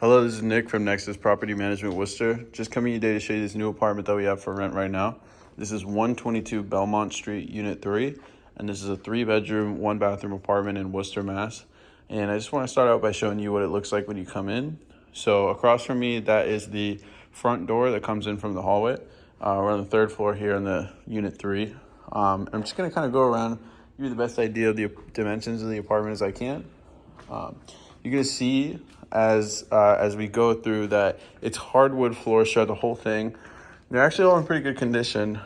Hello, this is Nick from Nexus Property Management, Worcester. Just coming today to show you this new apartment that we have for rent right now. This is 122 Belmont Street, Unit 3, and this is a 3-bedroom, 1-bathroom apartment in Worcester, Mass. And I just want to start out by showing you what it looks like when you come in. So across from me, that is the front door that comes in from the hallway. We're on the 3rd floor here in the Unit 3. I'm just going to kind of go around, give you the best idea of the dimensions of the apartment as I can. You're going to see as we go through that it's hardwood floors throughout the whole thing. They're actually all in pretty good condition,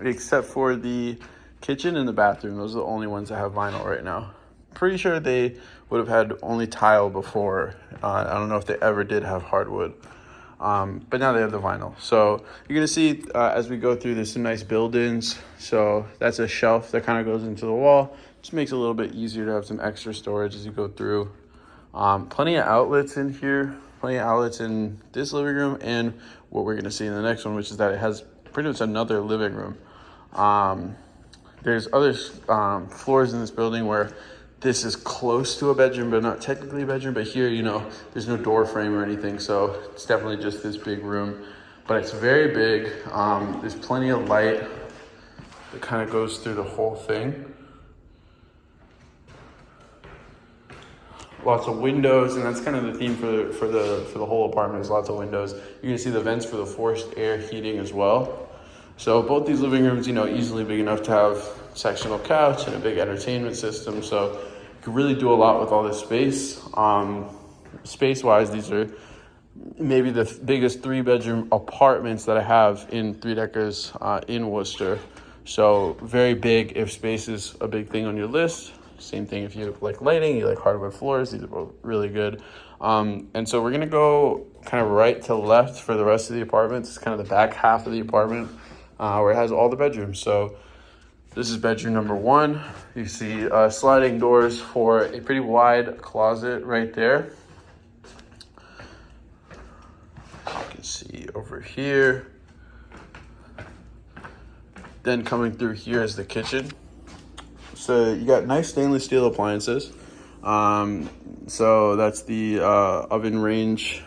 except for the kitchen and the bathroom. Those are the only ones that have vinyl right now. Pretty sure they would have had only tile before. I don't know if they ever did have hardwood, but now they have the vinyl. So you're gonna see as we go through, there's some nice build-ins. So that's a shelf that kind of goes into the wall. Just makes it a little bit easier to have some extra storage as you go through. Plenty of outlets in here, plenty of outlets in this living room and what we're going to see in the next one, which is that it has pretty much another living room. There's other floors in this building where this is close to a bedroom, but not technically a bedroom. But here, you know, there's no door frame or anything. So it's definitely just this big room, but it's very big. There's plenty of light that kind of goes through the whole thing. Lots of windows, and that's kind of the theme for the whole apartment is lots of windows. You can see the vents for the forced air heating as well. So both these living rooms, you know, easily big enough to have sectional couch and a big entertainment system. So you can really do a lot with all this space. Space-wise, these are maybe the biggest 3-bedroom apartments that I have in 3-deckers in Worcester. So very big if space is a big thing on your list. Same thing if you like lighting, you like hardwood floors, these are both really good. And so we're gonna go kind of right to left for the rest of the apartment. It's kind of the back half of the apartment where it has all the bedrooms. So this is bedroom number 1. You see sliding doors for a pretty wide closet right there. You can see over here. Then coming through here is the kitchen. So you got nice stainless steel appliances. So that's the oven range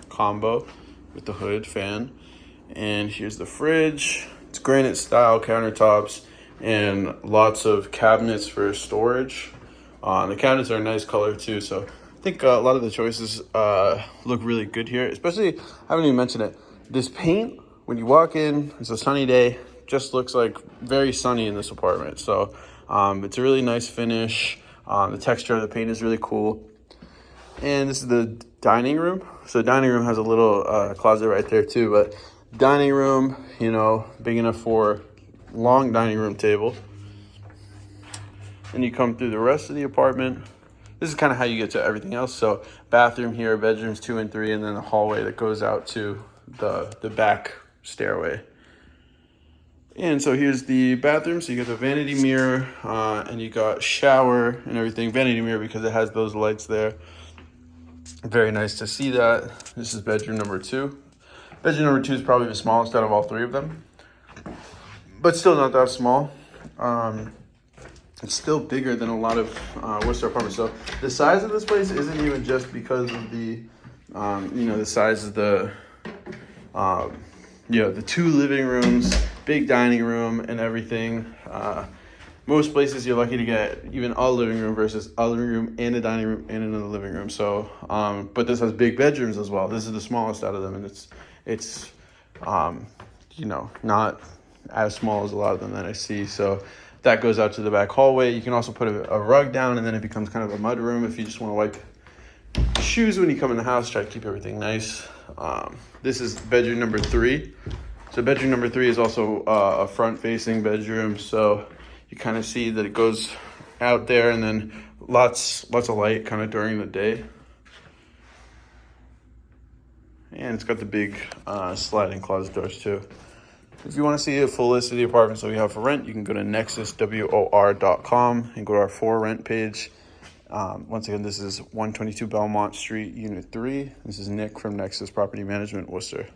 combo with the hood fan. And here's the fridge. It's granite style countertops and lots of cabinets for storage. The cabinets are a nice color too. So I think a lot of the choices look really good here, especially, I haven't even mentioned it. This paint, when you walk in, it's a sunny day, just looks like very sunny in this apartment. So it's a really nice finish. The texture of the paint is really cool. And this is the dining room. So the dining room has a little closet right there too, but dining room, you know, big enough for long dining room table. And you come through the rest of the apartment. This is kind of how you get to everything else. So bathroom here, bedrooms 2 and 3, and then the hallway that goes out to the back stairway. And so here's the bathroom. So you got the vanity mirror and you got shower and everything. Vanity mirror because it has those lights there. Very nice to see that. This is bedroom number 2. Bedroom number 2 is probably the smallest out of all 3 of them, but still not that small. It's still bigger than a lot of Worcester apartments. So the size of this place isn't even just because of the, you know, the size of the, you know, the 2 living rooms, big dining room and everything. Most places you're lucky to get even a living room versus a living room and a dining room and another living room. So, but this has big bedrooms as well. This is the smallest out of them, and it's you know, not as small as a lot of them that I see. So that goes out to the back hallway. You can also put a rug down, and then it becomes kind of a mud room if you just want to wipe shoes when you come in the house. Try to keep everything nice. This is bedroom number 3. So bedroom number 3 is also a front-facing bedroom. So you kind of see that it goes out there, and then lots of light kind of during the day. And it's got the big sliding closet doors too. If you want to see a full list of the apartments that we have for rent, you can go to nexuswor.com and go to our for rent page. Once again, this is 122 Belmont Street, Unit 3. This is Nick from Nexus Property Management, Worcester.